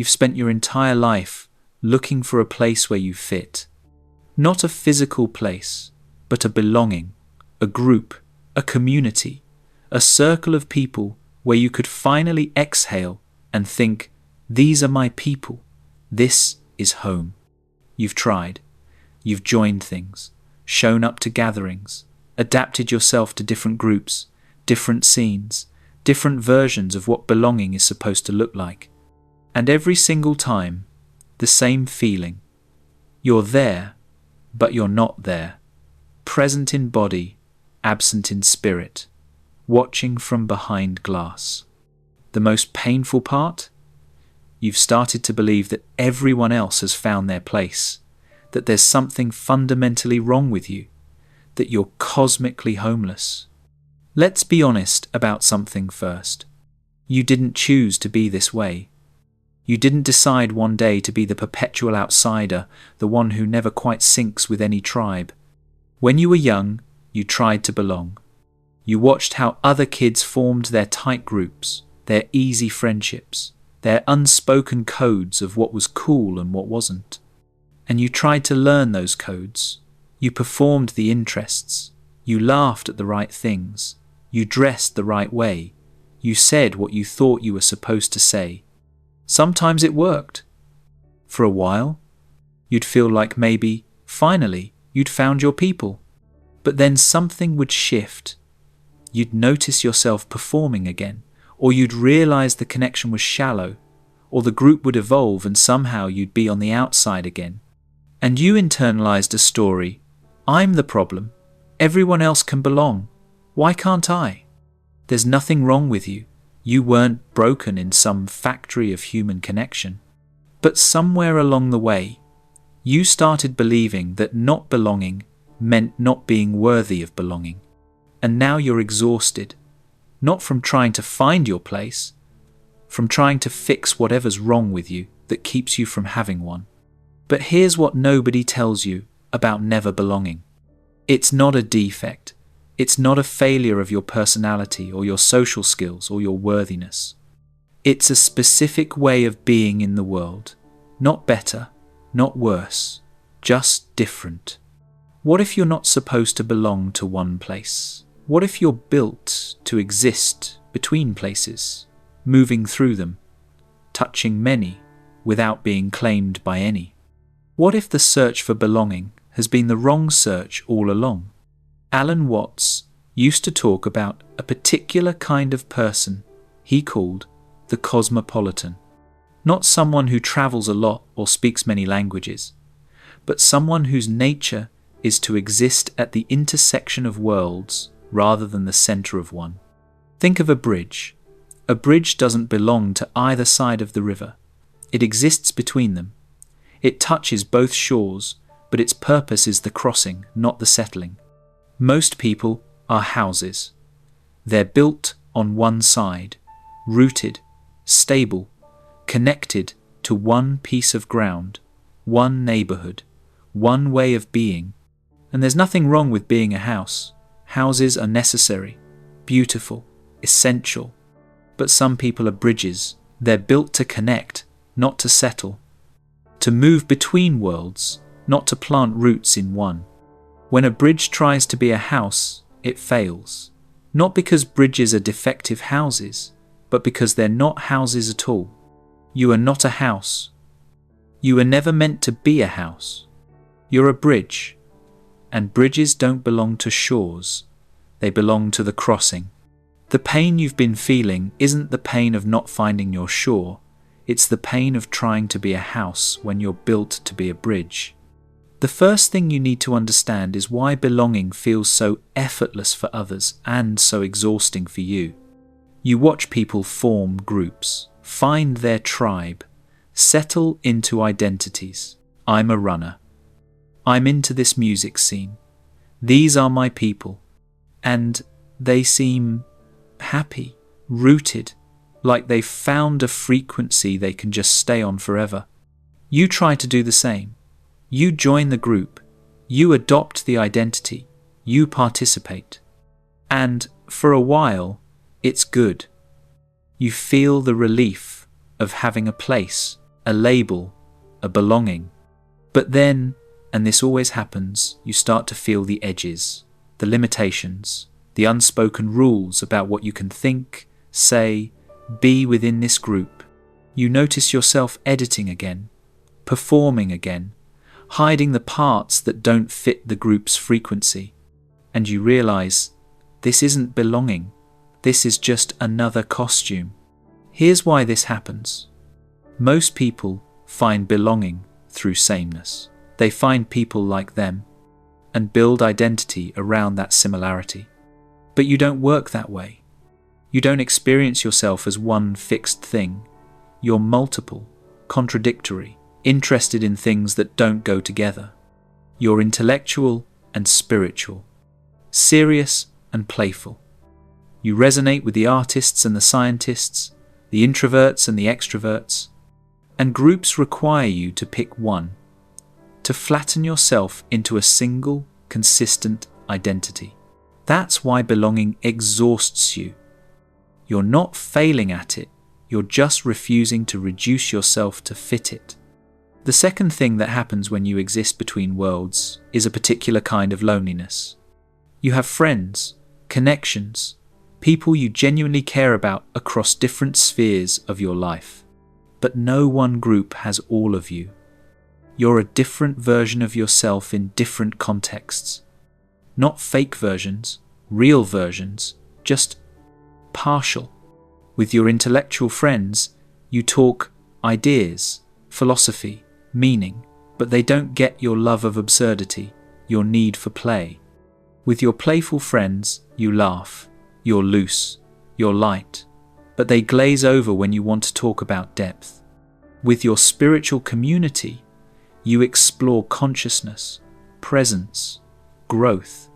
You've spent your entire life looking for a place where you fit. Not a physical place, but a belonging, a group, a community, a circle of people where you could finally exhale and think, these are my people, this is home. You've tried. You've joined things, shown up to gatherings, adapted yourself to different groups, different scenes, different versions of what belonging is supposed to look like. And every single time, the same feeling. You're there, but you're not there. Present in body, absent in spirit. Watching from behind glass. The most painful part? You've started to believe that everyone else has found their place, that there's something fundamentally wrong with you, that you're cosmically homeless. Let's be honest about something first. You didn't choose to be this way. You didn't decide one day to be the perpetual outsider, the one who never quite syncs with any tribe. When you were young, you tried to belong. You watched how other kids formed their tight groups, their easy friendships, their unspoken codes of what was cool and what wasn't. And you tried to learn those codes. You performed the interests. You laughed at the right things. You dressed the right way. You said what you thought you were supposed to say. Sometimes it worked. For a while, you'd feel like maybe, finally, you'd found your people. But then something would shift. You'd notice yourself performing again, or you'd realize the connection was shallow, or the group would evolve and somehow you'd be on the outside again. And you internalized a story. I'm the problem. Everyone else can belong. Why can't I? There's nothing wrong with you. You weren't broken in some factory of human connection. But somewhere along the way, you started believing that not belonging meant not being worthy of belonging. And now you're exhausted, not from trying to find your place, from trying to fix whatever's wrong with you that keeps you from having one. But here's what nobody tells you about never belonging. It's not a defect. It's not a failure of your personality or your social skills or your worthiness. It's a specific way of being in the world. Not better, not worse, just different. What if you're not supposed to belong to one place? What if you're built to exist between places, moving through them, touching many without being claimed by any? What if the search for belonging has been the wrong search all along? Alan Watts used to talk about a particular kind of person he called the cosmopolitan. Not someone who travels a lot or speaks many languages, but someone whose nature is to exist at the intersection of worlds rather than the center of one. Think of a bridge. A bridge doesn't belong to either side of the river. It exists between them. It touches both shores, but its purpose is the crossing, not the settling. Most people are houses. They're built on one side, rooted, stable, connected to one piece of ground, one neighborhood, one way of being. And there's nothing wrong with being a house. Houses are necessary, beautiful, essential. But some people are bridges. They're built to connect, not to settle. To move between worlds, not to plant roots in one. When a bridge tries to be a house, it fails. Not because bridges are defective houses, but because they're not houses at all. You are not a house. You were never meant to be a house. You're a bridge. And bridges don't belong to shores. They belong to the crossing. The pain you've been feeling isn't the pain of not finding your shore. It's the pain of trying to be a house when you're built to be a bridge. The first thing you need to understand is why belonging feels so effortless for others and so exhausting for you. You watch people form groups, find their tribe, settle into identities. I'm a runner. I'm into this music scene. These are my people. And they seem happy, rooted, like they've found a frequency they can just stay on forever. You try to do the same. You join the group. You adopt the identity. You participate. And for a while, it's good. You feel the relief of having a place, a label, a belonging. But then, and this always happens, you start to feel the edges, the limitations, the unspoken rules about what you can think, say, be within this group. You notice yourself editing again, performing again, hiding the parts that don't fit the group's frequency. And you realize, this isn't belonging, this is just another costume. Here's why this happens. Most people find belonging through sameness. They find people like them and build identity around that similarity. But you don't work that way. You don't experience yourself as one fixed thing. You're multiple, contradictory, interested in things that don't go together. You're intellectual and spiritual, serious and playful. You resonate with the artists and the scientists, the introverts and the extroverts, and groups require you to pick one, to flatten yourself into a single, consistent identity. That's why belonging exhausts you. You're not failing at it, you're just refusing to reduce yourself to fit it. The second thing that happens when you exist between worlds is a particular kind of loneliness. You have friends, connections, people you genuinely care about across different spheres of your life. But no one group has all of you. You're a different version of yourself in different contexts. Not fake versions, real versions, just partial. With your intellectual friends, you talk ideas, philosophy, meaning, but they don't get your love of absurdity, your need for play. With your playful friends, you laugh, you're loose, you're light, but they glaze over when you want to talk about depth. With your spiritual community, you explore consciousness, presence, growth,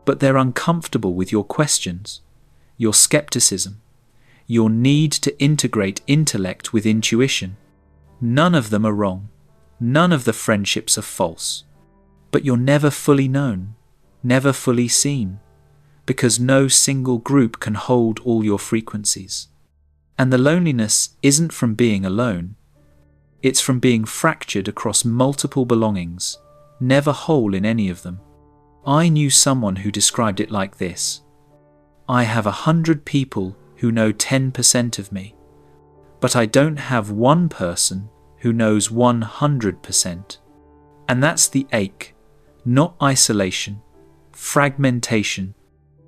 but they're uncomfortable with your questions, your skepticism, your need to integrate intellect with intuition. None of them are wrong. None of the friendships are false. But you're never fully known, never fully seen, because no single group can hold all your frequencies. And the loneliness isn't from being alone. It's from being fractured across multiple belongings, never whole in any of them. I knew someone who described it like this: I have 100 people who know 10% of me, but I don't have one person who knows 100%. And that's the ache, not isolation, fragmentation.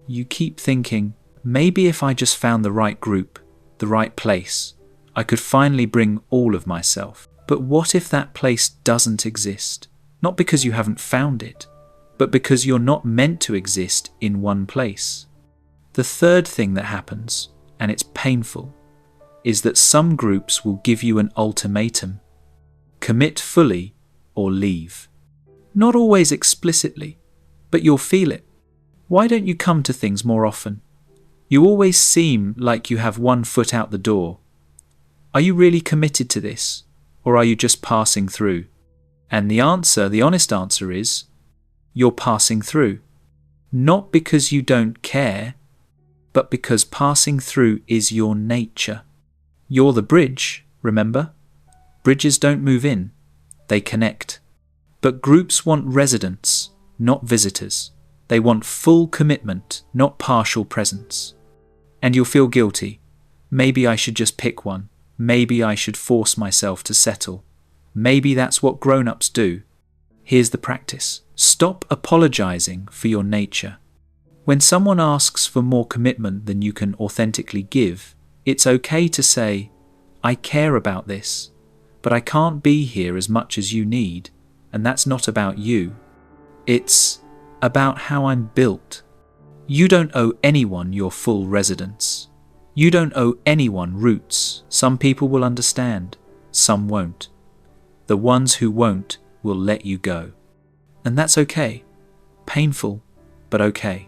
You keep thinking, maybe if I just found the right group, the right place, I could finally bring all of myself. But what if that place doesn't exist? Not because you haven't found it, but because you're not meant to exist in one place. The third thing that happens, and it's painful, is that some groups will give you an ultimatum. Commit fully or leave. Not always explicitly, but you'll feel it. Why don't you come to things more often? You always seem like you have one foot out the door. Are you really committed to this, or are you just passing through? And the honest answer is, you're passing through. Not because you don't care, but because passing through is your nature. You're the bridge, remember? Bridges don't move in, they connect. But groups want residents, not visitors. They want full commitment, not partial presence. And you'll feel guilty. Maybe I should just pick one. Maybe I should force myself to settle. Maybe that's what grown-ups do. Here's the practice. Stop apologizing for your nature. When someone asks for more commitment than you can authentically give, it's okay to say, I care about this, but I can't be here as much as you need, and that's not about you. It's about how I'm built. You don't owe anyone your full residence. You don't owe anyone roots. Some people will understand, some won't. The ones who won't will let you go. And that's okay. Painful, but okay.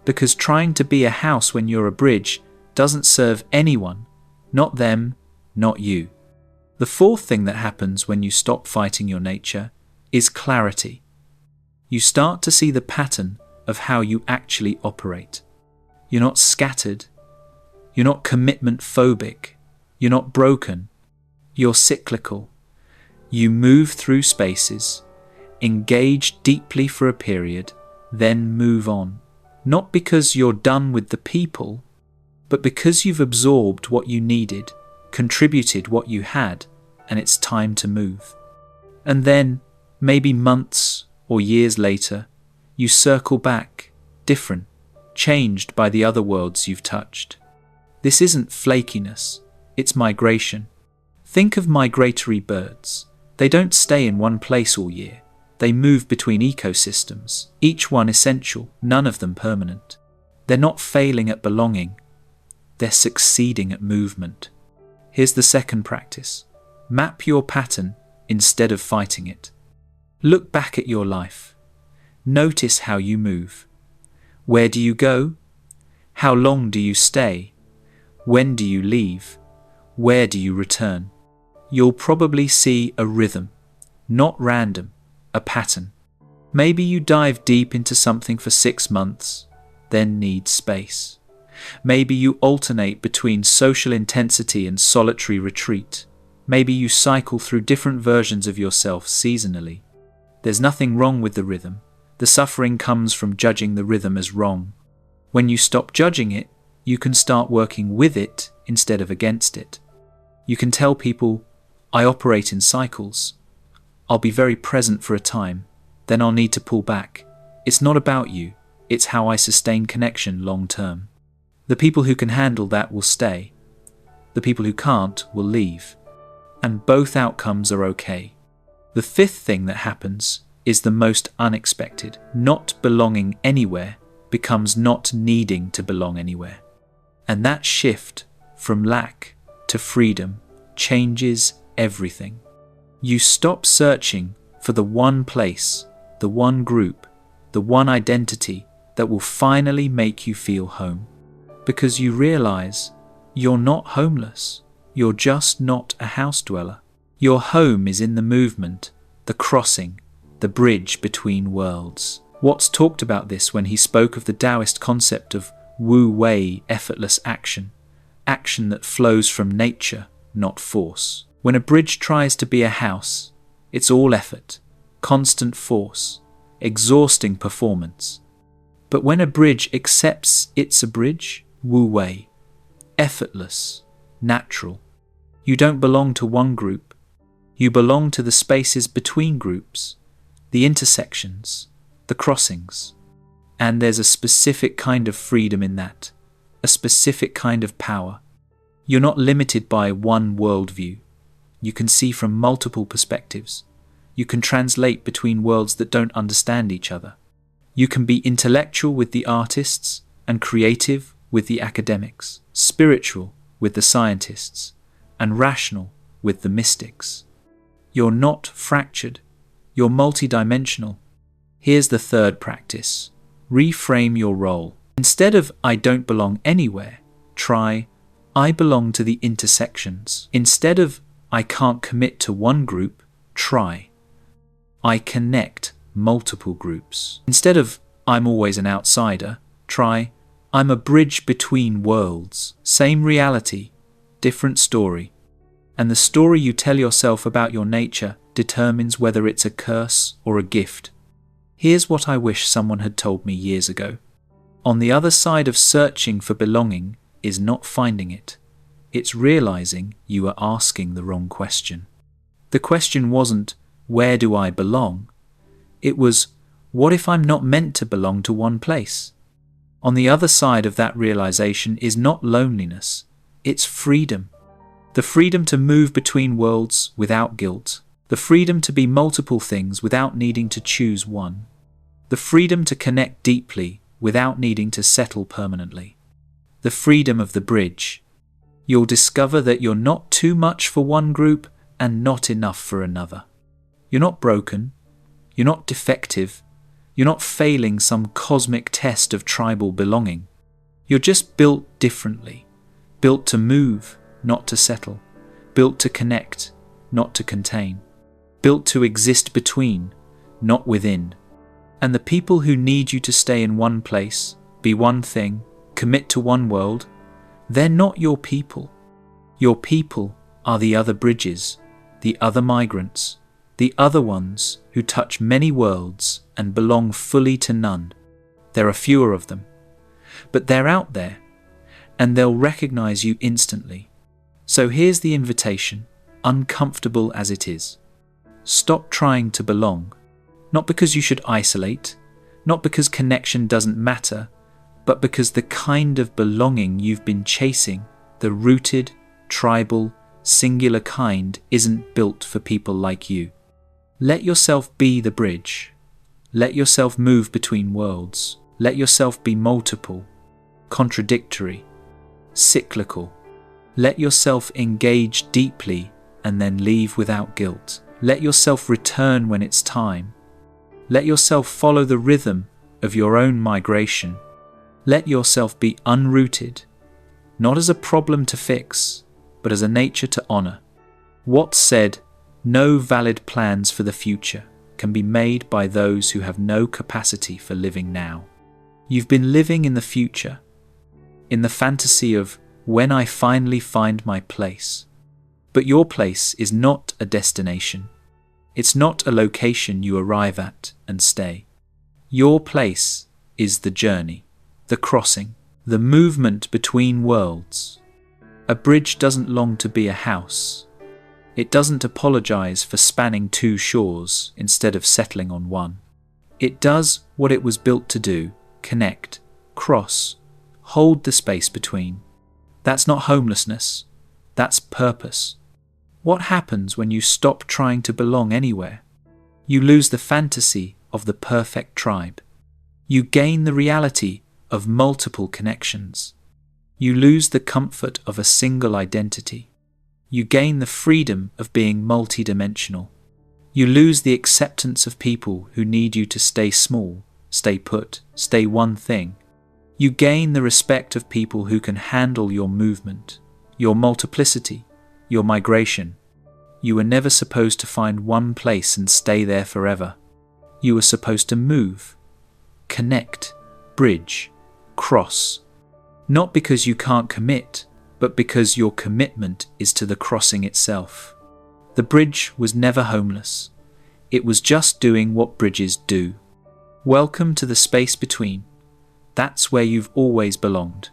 Because trying to be a house when you're a bridge doesn't serve anyone, not them, not you. The fourth thing that happens when you stop fighting your nature is clarity. You start to see the pattern of how you actually operate. You're not scattered. You're not commitment phobic. You're not broken. You're cyclical. You move through spaces, engage deeply for a period, then move on. Not because you're done with the people, but because you've absorbed what you needed, contributed what you had, and it's time to move. And then, maybe months or years later, you circle back, different, changed by the other worlds you've touched. This isn't flakiness, it's migration. Think of migratory birds. They don't stay in one place all year. They move between ecosystems, each one essential, none of them permanent. They're not failing at belonging, they're succeeding at movement. Here's the second practice. Map your pattern instead of fighting it. Look back at your life. Notice how you move. Where do you go? How long do you stay? When do you leave? Where do you return? You'll probably see a rhythm, not random, a pattern. Maybe you dive deep into something for 6 months, then need space. Maybe you alternate between social intensity and solitary retreat. Maybe you cycle through different versions of yourself seasonally. There's nothing wrong with the rhythm. The suffering comes from judging the rhythm as wrong. When you stop judging it, you can start working with it instead of against it. You can tell people, I operate in cycles. I'll be very present for a time, then I'll need to pull back. It's not about you, it's how I sustain connection long term. The people who can handle that will stay. The people who can't will leave. And both outcomes are okay. The fifth thing that happens is the most unexpected. Not belonging anywhere becomes not needing to belong anywhere. And that shift from lack to freedom changes everything. You stop searching for the one place, the one group, the one identity that will finally make you feel home. Because you realize you're not homeless. You're just not a house dweller. Your home is in the movement, the crossing, the bridge between worlds. Watts talked about this when he spoke of the Taoist concept of Wu Wei, effortless action, action that flows from nature, not force. When a bridge tries to be a house, it's all effort, constant force, exhausting performance. But when a bridge accepts it's a bridge, Wu Wei, effortless, natural. You don't belong to one group. You belong to the spaces between groups, the intersections, the crossings. And there's a specific kind of freedom in that, a specific kind of power. You're not limited by one worldview. You can see from multiple perspectives. You can translate between worlds that don't understand each other. You can be intellectual with the artists and creative with the academics, spiritual with the scientists, and rational with the mystics. You're not fractured. You're multidimensional. Here's the third practice. Reframe your role. Instead of I don't belong anywhere, try I belong to the intersections. Instead of I can't commit to one group, try I connect multiple groups. Instead of I'm always an outsider, try I'm a bridge between worlds. Same reality, different story. And the story you tell yourself about your nature determines whether it's a curse or a gift. Here's what I wish someone had told me years ago. On the other side of searching for belonging is not finding it. It's realizing you are asking the wrong question. The question wasn't, where do I belong? It was, what if I'm not meant to belong to one place? On the other side of that realization is not loneliness, it's freedom. The freedom to move between worlds without guilt. The freedom to be multiple things without needing to choose one. The freedom to connect deeply without needing to settle permanently. The freedom of the bridge. You'll discover that you're not too much for one group and not enough for another. You're not broken. You're not defective. You're not failing some cosmic test of tribal belonging. You're just built differently. Built to move, not to settle. Built to connect, not to contain. Built to exist between, not within. And the people who need you to stay in one place, be one thing, commit to one world, they're not your people. Your people are the other bridges, the other migrants, The other ones who touch many worlds and belong fully to none. There are fewer of them, but they're out there, and they'll recognize you instantly. So here's the invitation, uncomfortable as it is. Stop trying to belong, not because you should isolate, not because connection doesn't matter, but because the kind of belonging you've been chasing, the rooted, tribal, singular kind, isn't built for people like you. Let yourself be the bridge. Let yourself move between worlds. Let yourself be multiple, contradictory, cyclical. Let yourself engage deeply and then leave without guilt. Let yourself return when it's time. Let yourself follow the rhythm of your own migration. Let yourself be unrooted, not as a problem to fix, but as a nature to honor. What's said, no valid plans for the future can be made by those who have no capacity for living now. You've been living in the future, in the fantasy of when I finally find my place. But your place is not a destination. It's not a location you arrive at and stay. Your place is the journey, the crossing, the movement between worlds. A bridge doesn't long to be a house. It doesn't apologize for spanning two shores instead of settling on one. It does what it was built to do: connect, cross, hold the space between. That's not homelessness. That's purpose. What happens when you stop trying to belong anywhere? You lose the fantasy of the perfect tribe. You gain the reality of multiple connections. You lose the comfort of a single identity. You gain the freedom of being multidimensional. You lose the acceptance of people who need you to stay small, stay put, stay one thing. You gain the respect of people who can handle your movement, your multiplicity, your migration. You were never supposed to find one place and stay there forever. You were supposed to move, connect, bridge, cross. Not because you can't commit, but because your commitment is to the crossing itself. The bridge was never homeless. It was just doing what bridges do. Welcome to the space between. That's where you've always belonged.